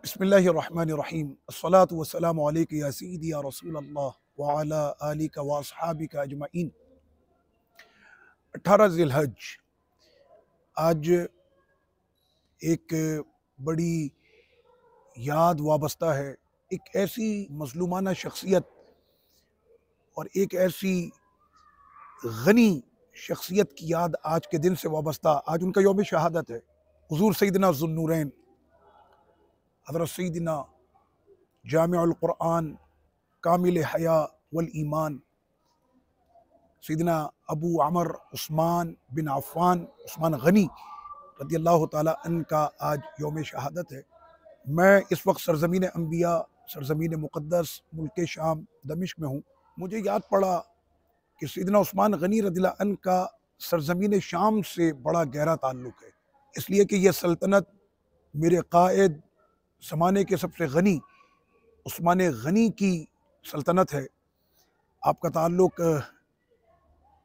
बिस्मिल्लाहिर्रहमानिर्रहीम अस्सलातु वस्सलामु अलैका या सय्यदी या रसूल अल्लाह व अला आलिका व अस्हाबिका अजमईन। 18 ज़िलहज आज एक बड़ी याद वाबस्ता है। एक ऐसी मज़लूमाना शख्सियत और एक ऐसी गनी शख्सियत की याद आज के दिन से वाबस्ता। आज उनका यौम शहादत है। हुज़ूर सैयदना ज़ुन्नूरैन हज़रत सैयदना जामिउल कुरआन कामिल हया वल ईमान सैयदना अबू अमर उस्मान बिन अफ़्फ़ान उस्मान गनी रज़ियल्लाहु ताला अन्हु का आज यौम शहादत है। मैं इस वक्त सरज़मीन अंबिया सरज़मीन मुक़द्दस मुल्क शाम दमिश्क में हूँ। मुझे याद पड़ा कि सैयदना उस्मान गनी रज़ियल्लाहु अन्हु का सरज़मीन शाम से बड़ा गहरा ताल्लुक़ है, इसलिए कि यह सल्तनत मेरे कायद ज़माने के सबसे गनी उस्मान गनी की सल्तनत है। आपका ताल्लुक़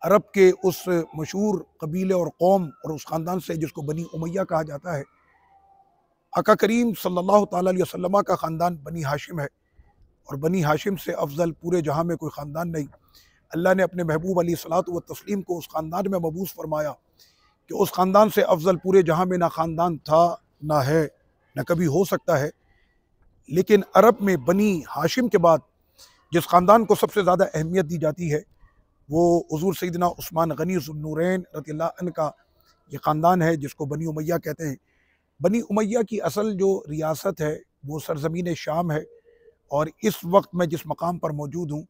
अरब के उस मशहूर कबीले और कौम और उस ख़ानदान से जिसको बनी उमैया कहा जाता है। आका करीम सल्लल्लाहु ताला अलैहि वसल्लम का ख़ानदान बनी हाशिम है और बनी हाशिम से अफजल पूरे जहाँ में कोई ख़ानदान नहीं। अल्लाह ने अपने महबूब अलैहिस्सलातु व तस्लीम को उस ख़ानदान में मबूस फरमाया कि उस ख़ानदान से अफजल पूरे जहाँ में ना ख़ानदान था, ना है, न कभी हो सकता है। लेकिन अरब में बनी हाशिम के बाद जिस ख़ानदान को सबसे ज़्यादा अहमियत दी जाती है वो हुज़ूर सैयदना उस्मान गनी ज़ुन्नूरैन रज़ियल्लाहु अन्हु का ये ख़ानदान है, जिसको बनी उमैया कहते हैं। बनी उमैया की असल जो रियासत है वो सरज़मीन शाम है और इस वक्त मैं जिस मकाम पर मौजूद हूँ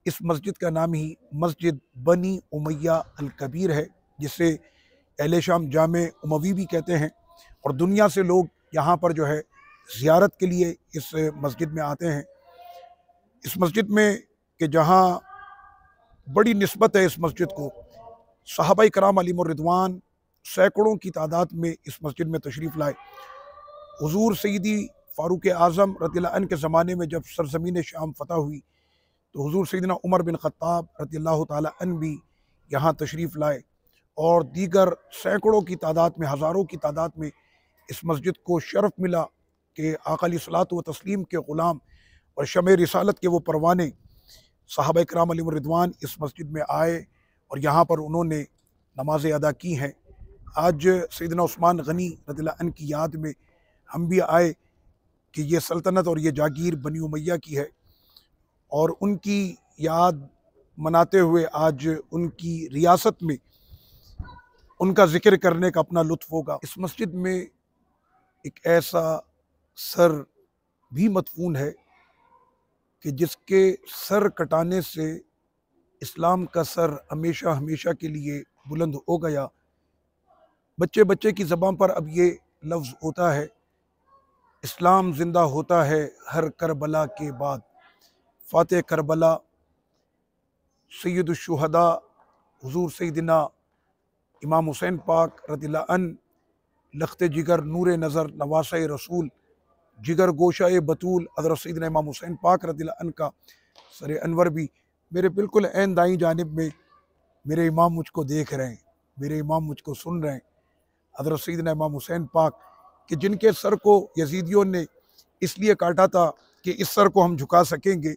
इस मस्जिद का नाम ही मस्जिद बनी उमैया अल कबीर है, जिसे अहले शाम जामे उमवी भी कहते हैं। और दुनिया से लोग यहाँ पर जो है ज़ियारत के लिए इस मस्जिद में आते हैं। इस मस्जिद में कि जहाँ बड़ी निस्बत है इस मस्जिद को, सहाबाए कराम अलैहिमुर रिदवान सैकड़ों की तादाद में इस मस्जिद में तशरीफ़ लाए। हुज़ूर सैयदी फ़ारूक आज़म रज़ियल्लाहु अन्हु के ज़माने में जब सरज़मीन शाम फ़तह हुई तो हुज़ूर सैयदना उमर बिन ख़त्ताब रज़ियल्लाहु ताला अन्हु भी यहाँ तशरीफ़ लाए और दीगर सैकड़ों की तादाद में, हज़ारों की तादाद में इस मस्जिद को शरफ़ मिला कि आका अलैहिस्सलातु व तस्लीम के ग़ुलाम और शमे रिसालत के वो परवाने सहाबाए किराम अलैहिमुर रिदवान इस मस्जिद में आए और यहाँ पर उन्होंने नमाज़ें अदा की हैं। आज सैयदना उस्मान गनी रज़ियल्लाहु अन्हु की याद में हम भी आए कि ये सल्तनत और ये जागीर बनी उमैया की है और उनकी याद मनाते हुए आज उनकी रियासत में उनका ज़िक्र करने का अपना लुत्फ़ होगा। इस मस्जिद में एक ऐसा सर भी मदफून है कि जिसके सर कटाने से इस्लाम का सर हमेशा हमेशा के लिए बुलंद हो गया। बच्चे बच्चे की ज़बान पर अब ये लफ्ज़ होता है, इस्लाम ज़िंदा होता है हर करबला के बाद। फ़ातिह करबला सैयदुश शुहदा हुज़ूर सैयदना इमाम हुसैन पाक रज़ियल्लाहु अन्हु, लख्ते जिगर नूर नज़र नवासे रसूल जिगर गोशाए बतूल हज़रत सैयदना इमाम हुसैन पाक रज़ियल्लाहु अन्हु का सर अनवर भी मेरे बिल्कुल ऐन दाईं जानिब में मेरे इमाम मुझको देख रहे हैं, मेरे इमाम मुझको सुन रहे हैं। हज़रत सैयदना इमाम हुसैन पाक कि जिनके सर को यजीदियों ने इसलिए काटा था कि इस सर को हम झुका सकेंगे,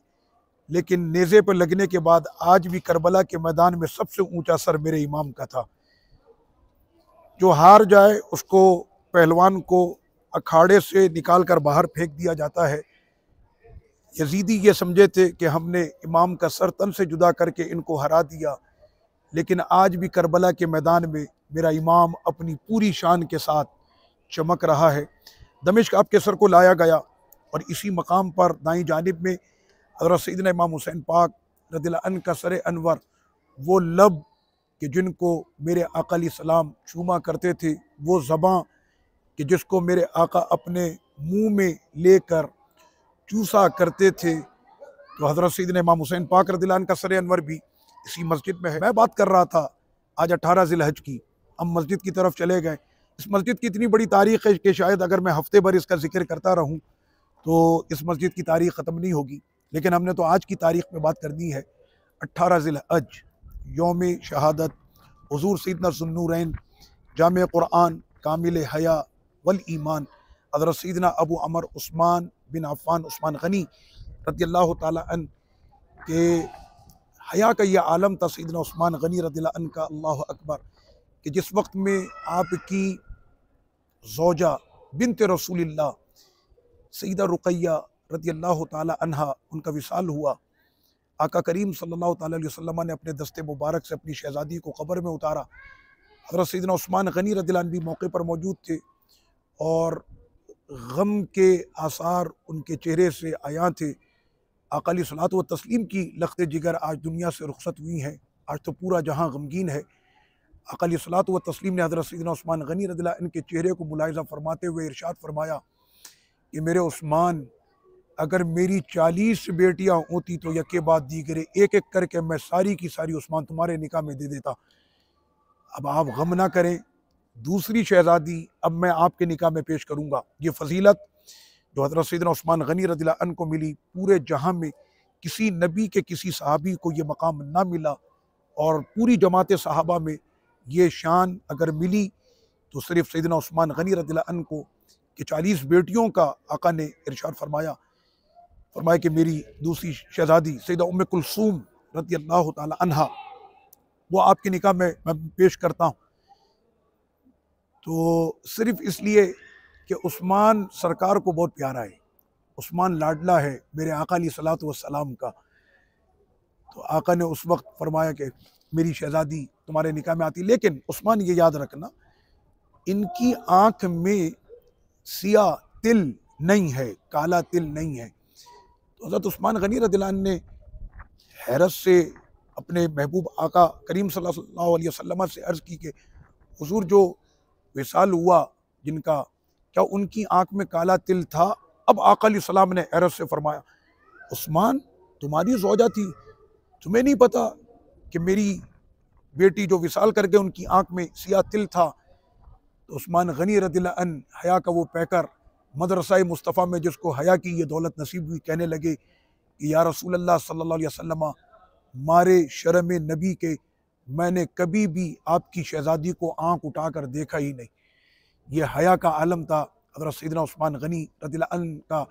लेकिन नेज़े पर लगने के बाद आज भी करबला के मैदान में सबसे ऊंचा सर मेरे इमाम का था। जो हार जाए उसको, पहलवान को अखाड़े से निकाल कर बाहर फेंक दिया जाता है। यजीदी ये समझे थे कि हमने इमाम का सर तन से जुदा करके इनको हरा दिया, लेकिन आज भी करबला के मैदान में मेरा इमाम अपनी पूरी शान के साथ चमक रहा है। दमिश्क आपके सर को लाया गया और इसी मकाम पर दाईं जानिब में हज़रत सैयदना इमाम हुसैन पाक रज़ियल्लाहु अन्हु का सर अनवर, वो लब कि जिनको मेरे आका अलैहिस्सलाम चूमा करते थे, वो ज़बां कि जिसको मेरे आका अपने मुँह में लेकर चूसा करते थे। तो हज़रत सैयदना इमाम हुसैन पाक रज़ियल्लाहु अन्हु का सर अनवर भी इसी मस्जिद में है। मैं बात कर रहा था आज 18 ज़िलहज की, हम मस्जिद की तरफ चले गए। इस मस्जिद की इतनी बड़ी तारीख़ है कि शायद अगर मैं हफ़्ते भर इसका ज़िक्र करता रहूँ तो इस मस्जिद की तारीख़ ख़त्म नहीं होगी, लेकिन हमने तो आज की तारीख़ में बात करनी है। 18 ज़िलहज यौम शहादत हुज़ूर सैयदना ज़ुन्नूरैन जामे कुरआन कामिल हया वल ईमान हज़रत सैयदना अबू अमर उस्मान बिन अफ़्फ़ान उस्मान गनी रज़ियल्लाहु ताला अन के हया का ये आलम था सैयदना उस्मान गनी रज़ियल्लाहु अन्हु का, अल्लाहु अकबर, कि जिस वक्त में आपकी ज़ौजा बिन्त रसूलिल्लाह सैयदा रुक़ैया रज़ियल्लाहु ताला अन्हा उनका विसाल हुआ, आका करीम सल्लल्लाहु ताला अलैहि वसल्लम ने अपने दस्ते मुबारक से अपनी शहज़ादी को कब्र में उतारा। हज़रत सैयदना उस्मान गनी रज़ियल्लाहु अन्हु भी मौके पर मौजूद थे और गम के आसार उनके चेहरे से आया थे। आका अलैहिस्सलातु व तस्लीम की लख्त जिगर आज दुनिया से रुखसत हुई हैं। आज तो पूरा जहां गमगीन है। आका अलैहिस्सलातु व तस्लीम ने हज़रत सैयदना उस्मान गनी रज़ियल्लाहु अन्हु के चेहरे को मुलाहिज़ा फरमाते हुए इरशाद फरमाया कि मेरे उस्मान, अगर मेरी 40 बेटियां होती तो यके बाद दीगरे एक एक करके मैं सारी की सारी उस्मान तुम्हारे निकाह में दे देता। अब आप गम ना करें, दूसरी शहज़ादी अब मैं आपके निकाह में पेश करूँगा। ये फजीलत जो हज़रत सैयदना उस्मान गनी रज़ियल्लाहु अन्हु को मिली, पूरे जहां में किसी नबी के किसी सहाबी को ये मकाम ना मिला और पूरी जमात सहाबा में ये शान अगर मिली तो सिर्फ सैयदना उस्मान गनी रज़ियल्लाहु अन्हु को कि 40 बेटियों का आका ने इरशाद फरमाया कि मेरी दूसरी शहज़ादी सैयदा उम्मे कुलसूम रज़ियल्लाहु ताला अन्हा वो आपके निकाह में मैं पेश करता हूँ। तो सिर्फ इसलिए कि उस्मान सरकार को बहुत प्यारा है, उस्मान लाडला है मेरे आका अलैहिस्सलातु वस्सलाम का। तो आका ने उस वक्त फरमाया कि मेरी शहज़ादी तुम्हारे निकाह में आती, लेकिन उस्मान ये याद रखना इनकी आँख में सिया तिल नहीं है, काला तिल नहीं है। तो हज़रत उस्मान गनी रज़ियल्लाहु अन्हु ने हैरत से अपने महबूब आका करीम सल्लल्लाहु अलैहि वसल्लम से अर्ज़ की कि हुज़ूर जो विसाल हुआ जिनका, क्या उनकी आँख में काला तिल था? अब आका अलैहिस्सलाम ने हैरत से फरमाया, उस्मान तुम्हारी ज़ौजा थी, तुम्हें नहीं पता कि मेरी बेटी जो विसाल कर गए उनकी आँख में सिया तिल था? तो उस्मान गनी रज़ियल्लाहु अन्हु हया का वो पैकर मदरसा मुस्तफ़ा में जिसको हया की ये दौलत नसीब हुई, कहने लगे कि या रसूल अल्लाह सल्लल्लाहु अलैहि वसल्लम, मारे शर्म नबी के मैंने कभी भी आपकी शहज़ादी को आँख उठाकर देखा ही नहीं। ये हया का आलम था हज़रत सैयदना उस्मान गनी रज़ियल्लाहु अन्हु का,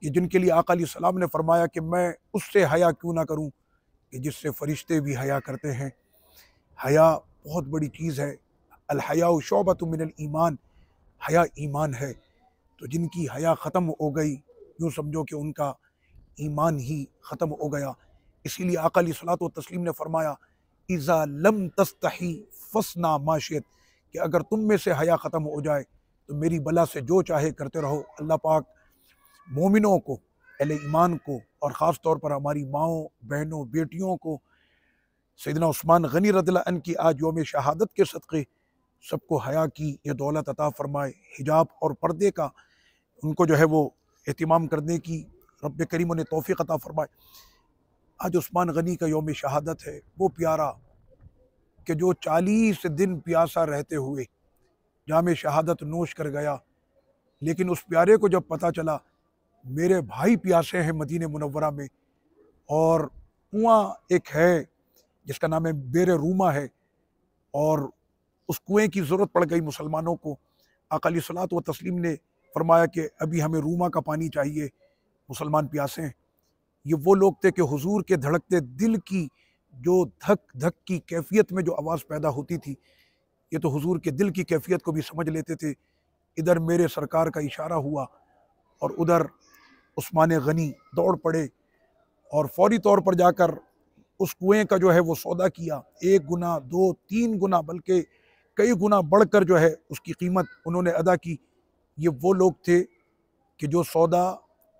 कि जिनके लिए आका अलैहिस्सलाम ने फरमाया कि मैं उससे हया क्यों ना करूँ कि जिससे फ़रिश्ते भी हया करते हैं। हया बहुत बड़ी चीज़ है। अल हयाउ शोबतुम मिनल ईमान, हया ईमान है। तो जिनकी हया ख़त्म हो गई, यूँ समझो कि उनका ईमान ही ख़त्म हो गया। इसीलिए आका अलैहिस्सलातु व तस्लीम ने फरमाया, इज़ा लम तस्तही फसना मा शित, कि अगर तुम में से हया ख़त्म हो जाए तो मेरी बला से जो चाहे करते रहो। अल्लाह पाक मोमिनों को, अहले ईमान को और ख़ास तौर पर हमारी माओं बहनों बेटियों को सैयदना उस्मान गनी रज़ियल्लाहु अन्हु की आज यौम शहादत के सदक़े सबको हया की ये दौलत अता फ़रमाए, हिजाब और पर्दे का उनको जो है वो एहतिमाम करने की रब्बे करीम उन्हें तौफ़ीक़ अता फ़रमाए। आज उस्मान गनी का यौम शहादत है, वो प्यारा कि जो 40 दिन प्यासा रहते हुए जाम शहादत नोश कर गया, लेकिन उस प्यारे को जब पता चला मेरे भाई प्यासे हैं मदीने मुनव्वरा में, और कुआं एक है जिसका नाम है बेर रूमा है, और उस कुएं की ज़रूरत पड़ गई मुसलमानों को। आका अलैहिस्सलातु व तस्लीम ने फरमाया कि अभी हमें रूमा का पानी चाहिए, मुसलमान प्यासे हैं। ये वो लोग थे कि हुजूर के धड़कते दिल की जो धक धक की कैफियत में जो आवाज़ पैदा होती थी, ये तो हुजूर के दिल की कैफियत को भी समझ लेते थे। इधर मेरे सरकार का इशारा हुआ और उधर उस्मान गनी दौड़ पड़े और फौरी तौर पर जाकर उस कुएं का जो है वो सौदा किया। 1 गुना 2 3 गुना बल्कि कई गुना बढ़कर जो है उसकी कीमत उन्होंने अदा की। ये वो लोग थे कि जो सौदा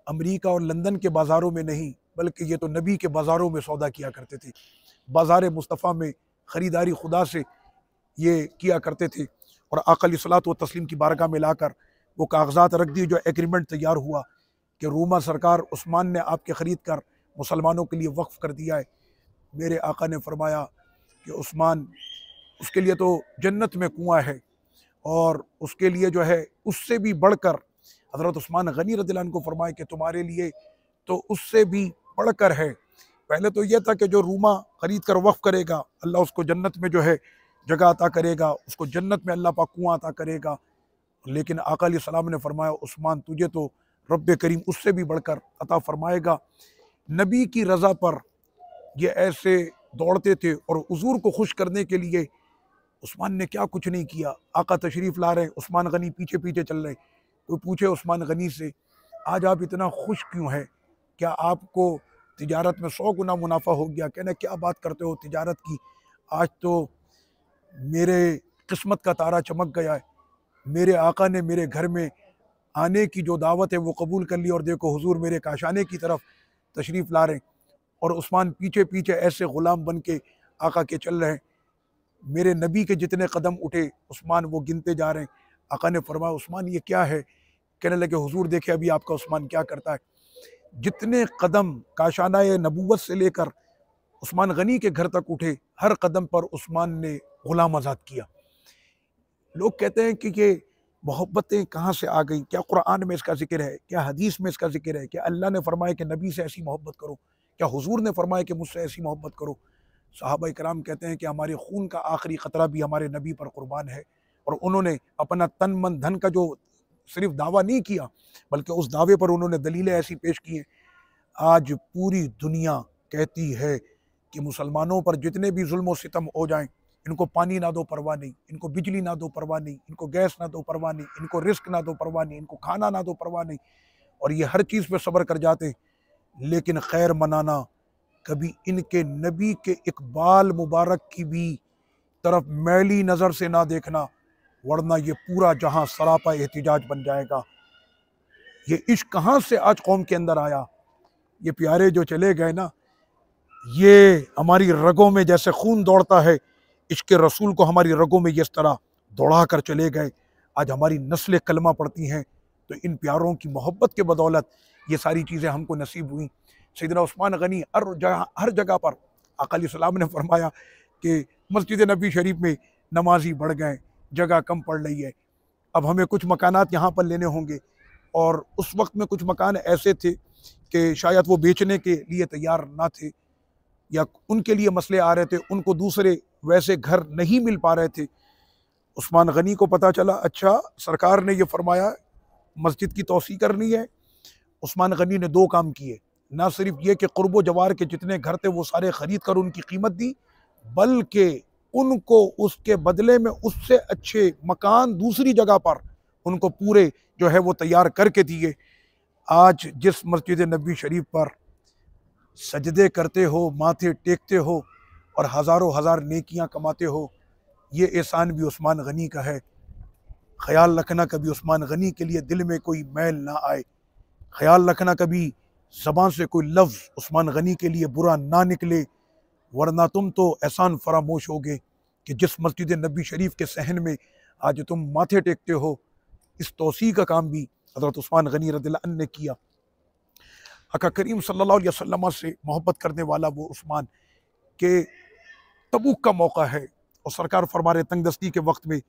अमेरिका और लंदन के बाज़ारों में नहीं, बल्कि ये तो नबी के बाज़ारों में सौदा किया करते थे। बाज़ार मुस्तफ़ा में ख़रीदारी खुदा से ये किया करते थे और आका अलैहिस्सलातु व तस्लीम की बारगाह में लाकर वो कागज़ात रख दिए, जो एग्रीमेंट तैयार हुआ कि रूमा सरकार उस्मान ने आपके ख़रीद कर मुसलमानों के लिए वक्फ़ कर दिया है। मेरे आका ने फरमाया कि उस्मान, उसके लिए तो जन्नत में कुआं है, और उसके लिए जो है उससे भी बढ़कर हज़रत उस्मान गनी रज़ियल्लाहु अन्हु को फरमाया कि तुम्हारे लिए तो उससे भी बढ़कर है। पहले तो यह था कि जो रूमा ख़रीद कर वक्फ़ करेगा अल्लाह उसको जन्नत में जो है जगह अता करेगा, उसको जन्नत में अल्लाह पाक कुआं अता करेगा। लेकिन आका अलैहिस्सलाम ने फरमाया, उस्मान तुझे तो रब्बे करीम उससे भी बढ़कर अता फरमाएगा। नबी की रज़ा पर ये ऐसे दौड़ते थे और हुजूर को खुश करने के लिए उस्मान ने क्या कुछ नहीं किया। आका तशरीफ़ ला रहे, उस्मान गनी पीछे पीछे चल रहे। कोई पूछे उस्मान गनी से, आज आप इतना खुश क्यों हैं? क्या आपको तिजारत में 100 गुना मुनाफा हो गया? कहना क्या बात करते हो तिजारत की, आज तो मेरे किस्मत का तारा चमक गया है। मेरे आका ने मेरे घर में आने की जो दावत है वो कबूल कर ली और देखो हुजूर मेरे काशाने की तरफ तशरीफ़ ला रहे हैं और उस्मान पीछे पीछे ऐसे ग़ुलाम बन के आका के चल रहे हैं। मेरे नबी के जितने कदम उठे उस्मान वो गिनते जा रहे हैं। आका ने फरमाया, उस्मान ये क्या है? कहने लगे, हुजूर देखे अभी आपका उस्मान क्या करता है। जितने कदम काशाना नबूवत से लेकर उस्मान गनी के घर तक उठे, हर कदम पर उस्मान ने ग़ुलाम आज़ाद किया। लोग कहते हैं कि ये मोहब्बतें कहाँ से आ गई? क्या कुरान में इसका ज़िक्र है? क्या हदीस में इसका ज़िक्र है? क्या अल्लाह ने फरमाया कि नबी से ऐसी मोहब्बत करो? क्या हुजूर ने फरमाया कि मुझसे ऐसी मोहब्बत करो? सहाबा इकराम कहते हैं कि हमारे खून का आखिरी क़तरा भी हमारे नबी पर कुर्बान है और उन्होंने अपना तन मन धन का जो सिर्फ दावा नहीं किया बल्कि उस दावे पर उन्होंने दलीलें ऐसी पेश की हैं। आज पूरी दुनिया कहती है कि मुसलमानों पर जितने भी जुल्म व सितम हो जाएं, इनको पानी ना दो परवाह नहीं, इनको बिजली ना दो परवाह नहीं, इनको गैस ना दो परवाह नहीं, इनको रिस्क ना दो परवाह नहीं, इनको खाना ना दो परवाह नहीं, और ये हर चीज़ पे सब्र कर जाते हैं। लेकिन खैर मनाना, कभी इनके नबी के इकबाल मुबारक की भी तरफ मैली नज़र से ना देखना, वरना ये पूरा जहां सरापा एहतिजाज बन जाएगा। ये इश्क कहाँ से आज कौम के अंदर आया? ये प्यारे जो चले गए ना, ये हमारी रगों में जैसे खून दौड़ता है, इश्क रसूल को हमारी रगों में इस तरह दौड़ा कर चले गए। आज हमारी नस्लें कलमा पढ़ती हैं, तो इन प्यारों की मोहब्बत के बदौलत ये सारी चीज़ें हमको नसीब हुई। सैयदना उस्मान गनी हर जगह पर आका अलैहिस्सलाम ने फरमाया कि मस्जिद नबी शरीफ में नमाजी बढ़ गए, जगह कम पड़ रही है। अब हमें कुछ मकानात यहाँ पर लेने होंगे, और उस वक्त में कुछ मकान ऐसे थे कि शायद वो बेचने के लिए तैयार ना थे या उनके लिए मसले आ रहे थे, उनको दूसरे वैसे घर नहीं मिल पा रहे थे। उस्मान गनी को पता चला, अच्छा सरकार ने ये फरमाया मस्जिद की तोसी करनी है। उस्मान गनी ने 2 काम किए, ना सिर्फ ये कि कुर्बो जवार के जितने घर थे वो सारे ख़रीद कर उनकी कीमत दी, बल्कि उनको उसके बदले में उससे अच्छे मकान दूसरी जगह पर उनको पूरे जो है वो तैयार करके दिए। आज जिस मस्जिद नबी शरीफ पर सजदे करते हो, माथे टेकते हो और हज़ारों हज़ार नेकियां कमाते हो, ये एहसान भी उस्मान गनी का है। ख्याल रखना कभी उस्मान गनी के लिए दिल में कोई मैल ना आए, ख्याल रखना कभी ज़बान से कोई लफ्ज़ उस्मान गनी के लिए बुरा ना निकले, वरना तुम तो एहसान फरामोश होगे कि जिस मस्जिद नबी शरीफ के सहन में आज तुम माथे टेकते हो, इस तोसी का काम भी हज़रत उस्मान गनी रज़ियल्लाहु अन्हु ने किया। आका करीम सल्लल्लाहु अलैहि वसल्लम से मोहब्बत करने वाला वो उस्मान के तबूक का मौका है और सरकार फरमा रहे तंगदस्ती के वक्त में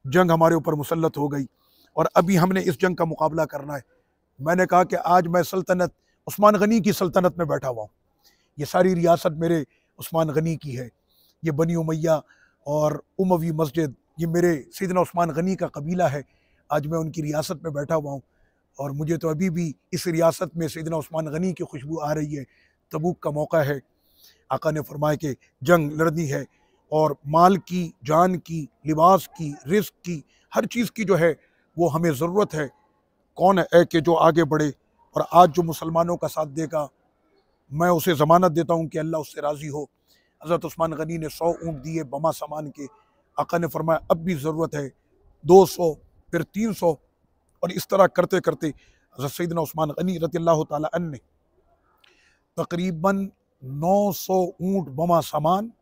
जंग हमारे ऊपर मुसल्लत हो गई और अभी हमने इस जंग का मुकाबला करना है। मैंने कहा कि आज मैं सल्तनत उस्मान गनी की सल्तनत में बैठा हुआ हूँ, ये सारी रियासत मेरे उस्मान गनी की है। ये बनी उमैया और उमवी मस्जिद ये मेरे सैयदना उस्मान गनी का कबीला है। आज मैं उनकी रियासत में बैठा हुआ हूँ और मुझे तो अभी भी इस रियासत में सैयदना उस्मान गनी की खुशबू आ रही है। तबूक का मौका है, आका ने फरमाया कि जंग लड़नी है और माल की, जान की, लिबास की, रिस्क की, हर चीज़ की जो है वो हमें ज़रूरत है। कौन है कि जो आगे बढ़े, और आज जो मुसलमानों का साथ देगा मैं उसे ज़मानत देता हूँ कि अल्लाह उससे राज़ी हो। हज़रत उस्मान गनी ने 100 ऊँट दिए बमा सामान के। आका ने फरमाया अब भी ज़रूरत है 200, फिर 300, और इस तरह करते करते हज़रत सैयदना उस्मान गनी रज़ियल्लाहु ताला अन्हु ने तकरीबन 900 ऊँट बमा सामान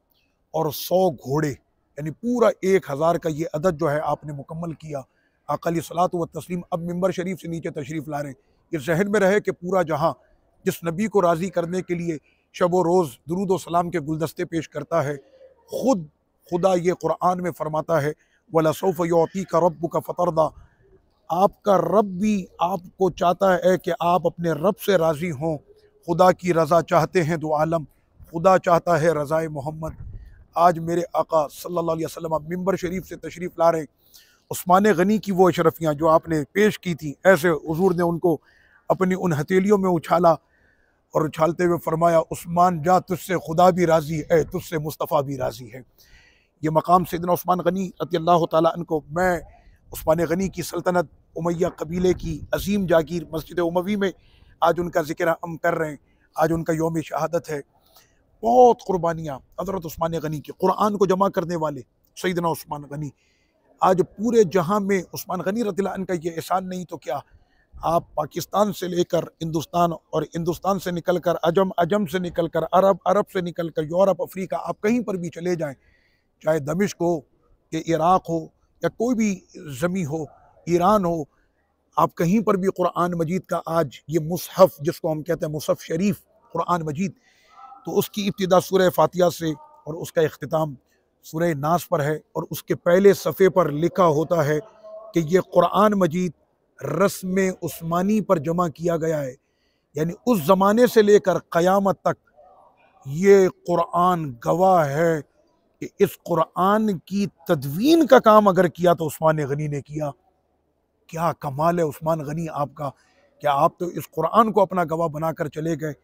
और 100 घोड़े, यानी पूरा 1000 का ये अदद जो है आपने मुकम्मल किया। आका अलैहिस्सलातु व तस्लीम अब मिंबर शरीफ से नीचे तशरीफ़ ला रहे हैं। ये जहन में रहे कि पूरा जहां जिस नबी को राज़ी करने के लिए शब व रोज़ दुरूद व सलाम के गुलदस्ते पेश करता है, खुद खुदा ये कुरान में फरमाता है वलसौफ युअतीका रब्बुका फतरदा, आपका रब भी आपको चाहता है कि आप अपने रब से राज़ी हों। खुदा की रज़ा चाहते हैं दो आलम, खुदा चाहता है रज़ाए मोहम्मद। आज मेरे आका सल्लल्लाहु अलैहि वसल्लम मिंबर शरीफ से तशरीफ़ ला रहे, उस्मान गनी की वो अशरफियाँ जो आपने पेश की थी, ऐसे हुजूर ने उनको अपनी उन हथेलियों में उछाला और उछालते हुए फरमाया, उस्मान जा, तुझसे खुदा भी राज़ी है, तुझसे मुस्तफ़ा भी राज़ी है। ये मकाम सैयदना उस्मान गनी रज़ियल्लाहु ताला अन्हु को, मैं उस्मान गनी की सल्तनत उमैया कबीले की अजीम जागीर मस्जिद उमवी में आज उनका ज़िक्र हम कर रहे हैं। आज उनका यौम शहादत है। बहुत कुर्बानियाँ हज़रत उस्मान गनी की, कुरान को जमा करने वाले सैयदना उस्मान गनी। आज पूरे जहां में उस्मान गनी रज़ियल्लाहु अन्हु का ये एहसान नहीं तो क्या, आप पाकिस्तान से लेकर हिंदुस्तान और हिंदुस्तान से निकल कर अजम, अजम से निकल कर अरब, अरब से निकल कर यूरोप, अफ्रीका, आप कहीं पर भी चले जाएं, चाहे दमिश्क हो या इराक़ हो या कोई भी ज़मी हो, ईरान हो, आप कहीं पर भी कुरान मजीद का आज ये मुसहफ़ जिसको हम कहते हैं मुसहफ़ शरीफ कुरान मजीद, तो उसकी इब्तिदा सूरह फातिहा से और उसका इख्तिताम सूरह नास पर है। और उसके पहले सफ़े पर लिखा होता है कि ये कुरान मजीद रस्म उस्मानी पर जमा किया गया है, यानी उस ज़माने से लेकर क़यामत तक ये कुरान गवाह है कि इस कुरान की तदवीन का काम अगर किया तो उस्मान गनी ने किया। क्या कमाल है उस्मान गनी आपका, क्या आप तो इस कुरान को अपना गवाह बनाकर चले गए।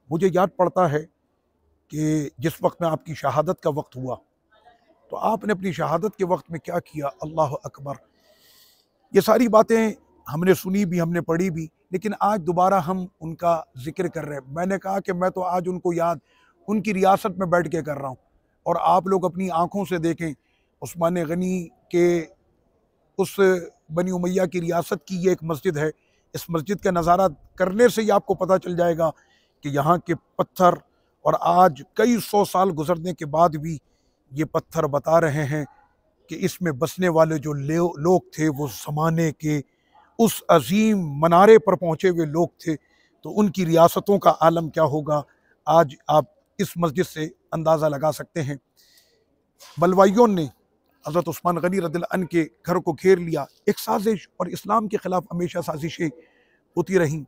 मुझे याद पड़ता है कि जिस वक्त में आपकी शहादत का वक्त हुआ, तो आपने अपनी शहादत के वक्त में क्या किया। अल्लाह अकबर। ये सारी बातें हमने सुनी भी, हमने पढ़ी भी, लेकिन आज दोबारा हम उनका जिक्र कर रहे हैं। मैंने कहा कि मैं तो आज उनको याद उनकी रियासत में बैठ के कर रहा हूँ, और आप लोग अपनी आँखों से देखें उस्मान गनी के उस बनी उमैया की रियासत की ये एक मस्जिद है। इस मस्जिद का नज़ारा करने से ही आपको पता चल जाएगा कि यहाँ के पत्थर, और आज कई सौ साल गुजरने के बाद भी ये पत्थर बता रहे हैं कि इसमें बसने वाले जो लोग थे वो ज़माने के उस अजीम मनारे पर पहुँचे हुए लोग थे। तो उनकी रियासतों का आलम क्या होगा, आज आप इस मस्जिद से अंदाज़ा लगा सकते हैं। बलवाइयों ने हज़रत उस्मान गनी रज़ियल्लाहु अन्हु के घर को घेर लिया। एक साजिश, और इस्लाम के ख़िलाफ़ हमेशा साजिशें होती रहीं।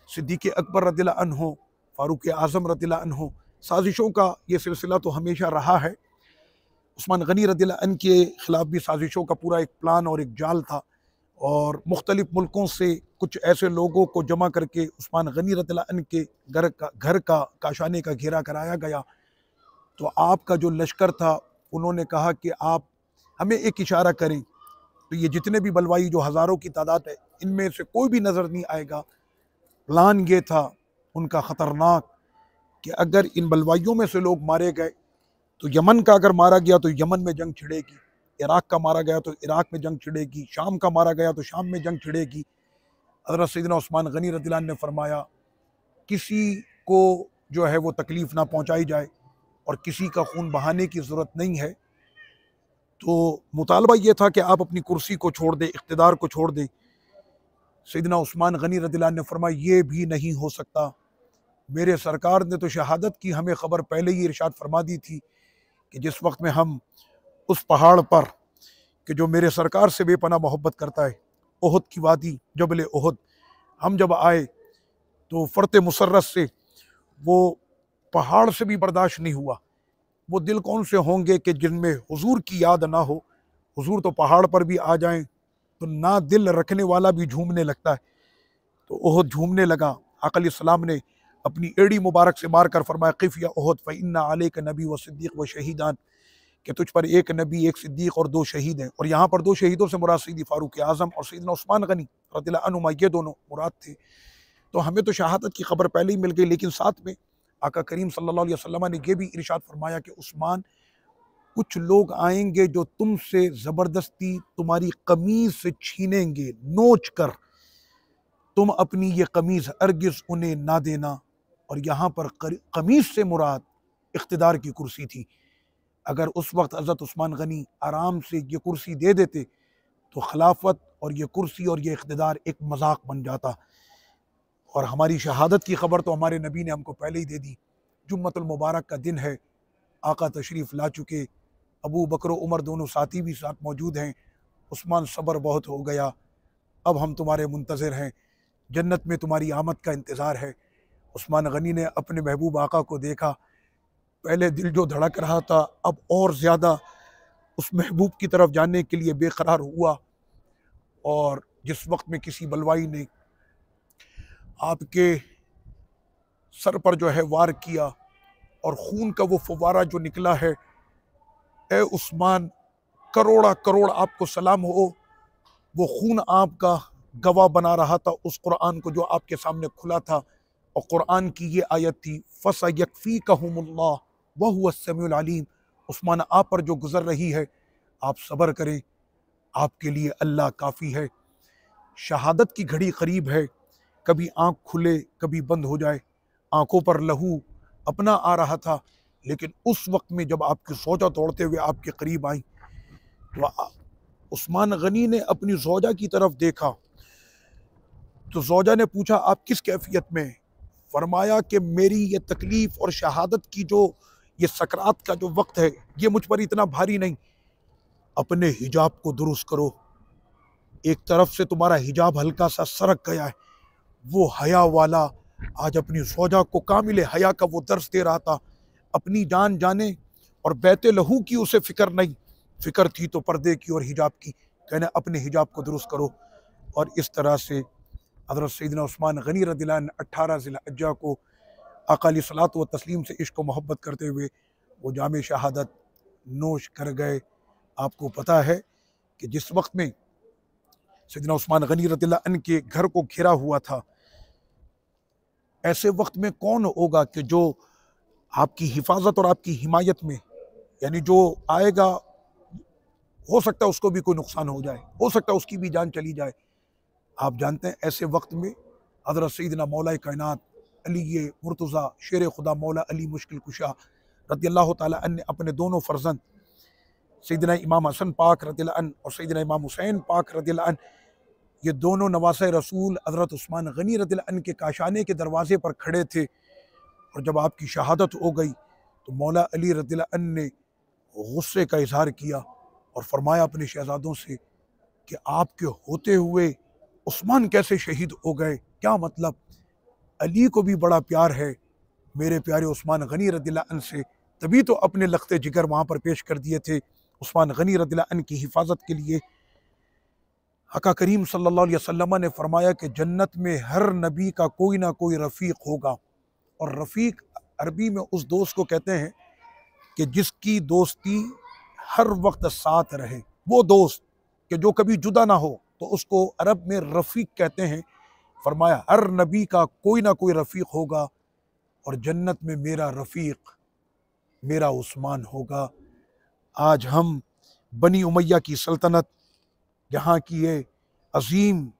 सिद्दीक़ अकबर रज़ियल्लाहु अन्हु, फ़ारूक़ आज़म रज़ियल्लाहु अन्हु, साजिशों का ये सिलसिला तो हमेशा रहा है। उस्मान गनी रज़ियल्लाहु अन्हु के ख़िलाफ़ भी साजिशों का पूरा एक प्लान और एक जाल था, और मुख्तलिफ़ मुल्कों से कुछ ऐसे लोगों को जमा करके उस्मान गनी रज़ियल्लाहु अन्हु के घर का काशाने का घेरा कराया गया। तो आपका जो लश्कर था, उन्होंने कहा कि आप हमें एक इशारा करें, तो ये जितने भी बलवाई जो हज़ारों की तादाद है, इनमें से कोई भी नज़र नहीं आएगा। प्लान ये था उनका ख़तरनाक कि अगर इन बलवाइयों में से लोग मारे गए तो यमन का अगर मारा गया तो यमन में जंग छिड़ेगी, इराक़ का मारा गया तो इराक़ में जंग छिड़ेगी, शाम का मारा गया तो शाम में जंग छिड़ेगी। हज़रत सैयदना उस्मान गनी रज़ियल्लाहु अन्हु ने फरमाया, किसी को जो है वो तकलीफ़ ना पहुँचाई जाए और किसी का खून बहाने की ज़रूरत नहीं है। तो मुतालबा ये था कि आप अपनी कुर्सी को छोड़ दें, इक़्तिदार को छोड़ दें। सैयदना उस्मान गनी रज़ियल्लाहु अन्हु ने फरमाया, ये भी नहीं हो सकता। मेरे सरकार ने तो शहादत की हमें ख़बर पहले ही इरशाद फरमा दी थी कि जिस वक्त में हम उस पहाड़ पर, कि जो मेरे सरकार से बेपनाह मोहब्बत करता है, ओहद की वादी, जबल ओहद, हम जब आए तो फ़र्त मुसर्रस से वो पहाड़ से भी बर्दाश्त नहीं हुआ। वो दिल कौन से होंगे कि जिनमें हुजूर की याद ना हो। हुजूर तो पहाड़ पर भी आ जाएं तो ना दिल रखने वाला भी झूमने लगता है। तो ओहद झूमने लगा। आका अलैहिस्सलाम ने अपनी एड़ी मुबारक से मार कर फरमाया, क़िफ़ या ओहद फ़इन्ना अलैका नबी व सिद्दीक़ व शहीदान, कि तुझ पर एक नबी, एक सिद्दीक़ और दो शहीद हैं। और यहाँ पर दो शहीदों से मुराद सैयदी फ़ारूक़ आज़म और सैयदना उस्मान गनी रज़ियल्लाहु अन्हुमा, ये दोनों मुराद थे। तो हमें तो शहादत की खबर पहले ही मिल गई, लेकिन साथ में आका करीम सल्लल्लाहु अलैहि वसल्लम ने ये भी इरशाद फरमाया कि उस्मान, कुछ लोग आएंगे जो तुमसे ज़बरदस्ती तुम्हारी कमीज़ से छीनेंगे, नोच कर। तुम अपनी ये कमीज़ हरगिज़ उन्हें ना देना। और यहाँ पर कमीज़ से मुराद इख्तिदार की कुर्सी थी। अगर उस वक्त हज़रत उस्मान गनी आराम से ये कुर्सी दे देते तो खिलाफत और ये कुर्सी और ये इख्तिदार एक मजाक बन जाता। और हमारी शहादत की ख़बर तो हमारे नबी ने हमको पहले ही दे दी। जुम्मतुल मुबारक का दिन है, आका तशरीफ़ ला चुके, अबू बकर उमर दोनों साथी भी साथ मौजूद हैं। उस्मान, सब्र बहुत हो गया, अब हम तुम्हारे मुंतज़िर हैं, जन्नत में तुम्हारी आमद का इंतज़ार है। उस्मान गनी ने अपने महबूब आका को देखा, पहले दिल जो धड़क रहा था अब और ज़्यादा उस महबूब की तरफ जाने के लिए बेकरार हुआ। और जिस वक्त में किसी बलवाई ने आपके सर पर जो है वार किया और खून का वो फव्वारा जो निकला है, ए उस्मान, करोड़ा करोड़ आपको सलाम हो। वो खून आपका गवाह बना रहा था उस कुरान को जो आपके सामने खुला था, और कुरान की ये आयत थी, फसयकफीकहुमुल्लाह वहुवस समीउल अलीम। उस्मान, आप पर जो गुजर रही है आप सब्र करें, आपके लिए अल्लाह काफ़ी है। शहादत की घड़ी करीब है, कभी आँख खुले कभी बंद हो जाए। आँखों पर लहू अपना आ रहा था, लेकिन उस वक्त में जब आपकी सौजा दौड़ते हुए आपके करीब आई तो उस्मान गनी ने अपनी ज़ौजा की तरफ देखा तो ज़ौजा ने पूछा, आप किस कैफियत में? फरमाया कि मेरी ये तकलीफ़ और शहादत की जो ये सकरात का जो वक्त है ये मुझ पर इतना भारी नहीं। अपने हिजाब को दुरुस्त करो, एक तरफ से तुम्हारा हिजाब हल्का सा सरक गया है। वो हया वाला आज अपनी ज़ौजा को कामिल हया का वो दर्स दे रहा था। अपनी जान जाने और बैते लहू की उसे फ़िक्र नहीं, फ़िक्र थी तो पर्दे की और हिजाब की। कहने अपने हिजाब को दुरुस्त करो। और इस तरह से हज़रत सैयदना उस्मान गनी रज़ियल्लाहु अन्हु 18 ज़िलहिज्जा को आका अलैहिस्सलातु व तस्लीम से इश्क व मोहब्बत करते हुए वो जाम शहादत नोश कर गए। आपको पता है कि जिस वक्त में सैयदना उस्मान गनी रज़ियल्लाहु अन्हु के घर को घेरा हुआ था, ऐसे वक्त में कौन होगा कि जो आपकी हिफाजत और आपकी हिमायत में, यानी जो आएगा हो सकता है उसको भी कोई नुकसान हो जाए, हो सकता है उसकी भी जान चली जाए। आप जानते हैं ऐसे वक्त में हज़रत सैयदना मौला कायनात अली मुर्तज़ा शेर खुदा मौला अली मुश्किल कुशा रज़ियल्लाहु ताला अन्हु ने अपने दोनों फ़र्जंद सैयदना इमाम हसन पाक रज़ियल्लाहु अन्हु और सैयदना इमाम हुसैन पाक रज़ियल्लाहु अन्हु, ये दोनों नवासे रसूल हज़रत उस्मान गनी रज़ियल्लाहु अन्हु के काशाने के दरवाज़े पर खड़े थे। और जब आपकी शहादत हो गई तो मौला अली रज़ियल्लाहु अन्हु ने गुस्से का इजहार किया और फरमाया अपने शहजादों से कि आपके होते हुए उस्मान कैसे शहीद हो गए? क्या मतलब? अली को भी बड़ा प्यार है मेरे प्यारे उस्मान गनी रज़ियल्लाहु अन्हु से, तभी तो अपने लख्ते जिगर वहाँ पर पेश कर दिए थे उस्मान गनी रज़ियल्लाहु अन्हु की हिफाजत के लिए। आका करीम सल्लल्लाहु अलैहि वसल्लम ने फरमाया कि जन्नत में हर नबी का कोई ना कोई रफ़ीक होगा, और रफ़ीक अरबी में उस दोस्त को कहते हैं कि जिसकी दोस्ती हर वक्त साथ रहे। वो दोस्त कि जो कभी जुदा ना हो, तो उसको अरब में रफ़ीक कहते हैं। फरमाया हर नबी का कोई ना कोई रफ़ीक होगा, और जन्नत में मेरा रफ़ीक मेरा उस्मान होगा। आज हम बनी उमैया की सल्तनत, जहाँ की ये अजीम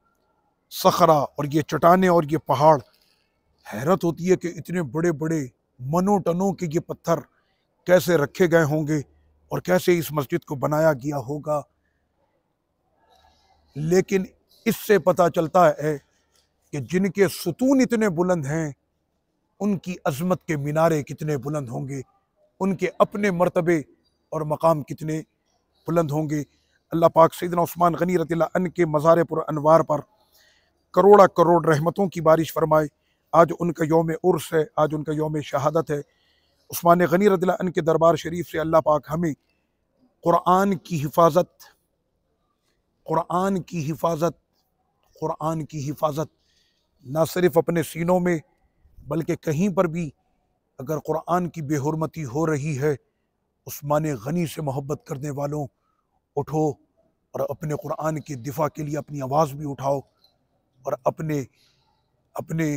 सखरा और ये चट्टानें और ये पहाड़, हैरत होती है कि इतने बड़े बड़े मनों टनों के ये पत्थर कैसे रखे गए होंगे और कैसे इस मस्जिद को बनाया गया होगा। लेकिन इससे पता चलता है कि जिनके सुतून इतने बुलंद हैं उनकी अजमत के मीनारे कितने बुलंद होंगे, उनके अपने मर्तबे और मकाम कितने बुलंद होंगे। अल्लाह पाक सैयदना उस्मान गनी रज़ियल्लाहु अन्हु के मज़ार पर अनवार पर करोड़ा करोड़ रहमतों की बारिश फरमाए। आज उनका यौम उर्स है, आज उनका यौम शहादत है। उस्मान गनी रज़ियल्लाहु अन्हु के दरबार शरीफ से अल्लाह पाक हमें कुरान की हिफाजत, कुरान की हिफाजत, कुरान की हिफाजत न सिर्फ़ अपने सीनों में, बल्कि कहीं पर भी अगर कुरान की बेहुरमती हो रही है, उस्मान गनी से मोहब्बत करने वालों, उठो और अपने कुरान के दिफा के लिए अपनी आवाज़ भी उठाओ और अपने अपने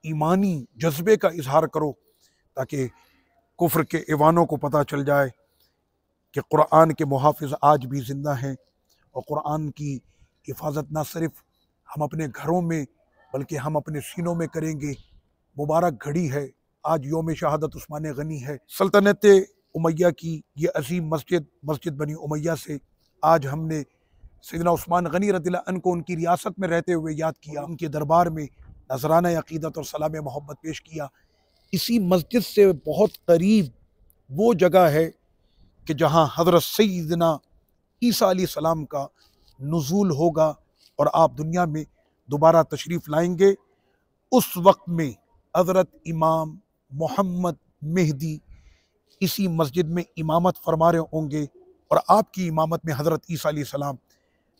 ईमानी जज्बे का इजहार करो, ताकि कुफ्र के ऐवानों को पता चल जाए कि कुरान के मुहाफ़िज़ आज भी ज़िंदा हैं। और कुरान की हिफाजत ना सिर्फ़ हम अपने घरों में बल्कि हम अपने सीनों में करेंगे। मुबारक घड़ी है, आज यौम शहादत उस्मान गनी है। सल्तनत उमैया की ये अजीम मस्जिद, मस्जिद बनी उमैया से आज हमने सैयदना उस्मान गनी रज़ियल्लाहु अन्हु को उनकी रियासत में रहते हुए याद किया, उनके दरबार में नजराना अक़ीदत और सलाम मोहब्बत पेश किया। इसी मस्जिद से बहुत करीब वो जगह है कि जहाँ हज़रत सैयदना ईसा अलैहिस्सलाम का नुज़ूल होगा और आप दुनिया में दोबारा तशरीफ़ लाएंगे। उस वक्त में हज़रत इमाम मोहम्मद मेहदी इसी मस्जिद में इमामत फरमा रहे होंगे और आपकी इमामत में हज़रत ईसा अलैहिस्सलाम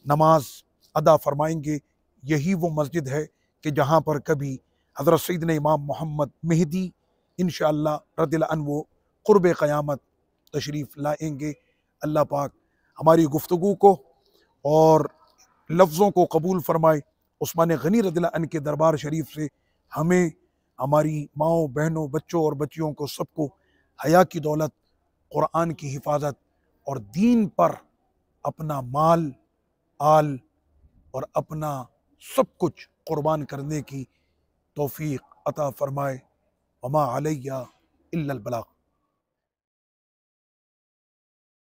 नमाज अदा फरमाएंगे। यही वो मस्जिद है कि जहाँ पर कभी हज़रत सैयदना इमाम मोहम्मद मेहदी इंशाअल्लाह रदियल्लाहु अन्हु वो क़ुर्ब क़यामत तशरीफ़ लाएंगे। अल्लाह पाक हमारी गुफ्तगू को और लफ्ज़ों को कबूल फरमाए। उस्मान गनी रदियल्लाहु अन्हु के दरबार शरीफ से हमें, हमारी माओ बहनों, बच्चों और बच्चियों को सबको हया की दौलत, कुरान की हिफाजत और दीन पर अपना माल, आल और अपना सब कुछ कुर्बान करने की तौफीक अता फरमाए। वमा अलैया इल्लल बलाग।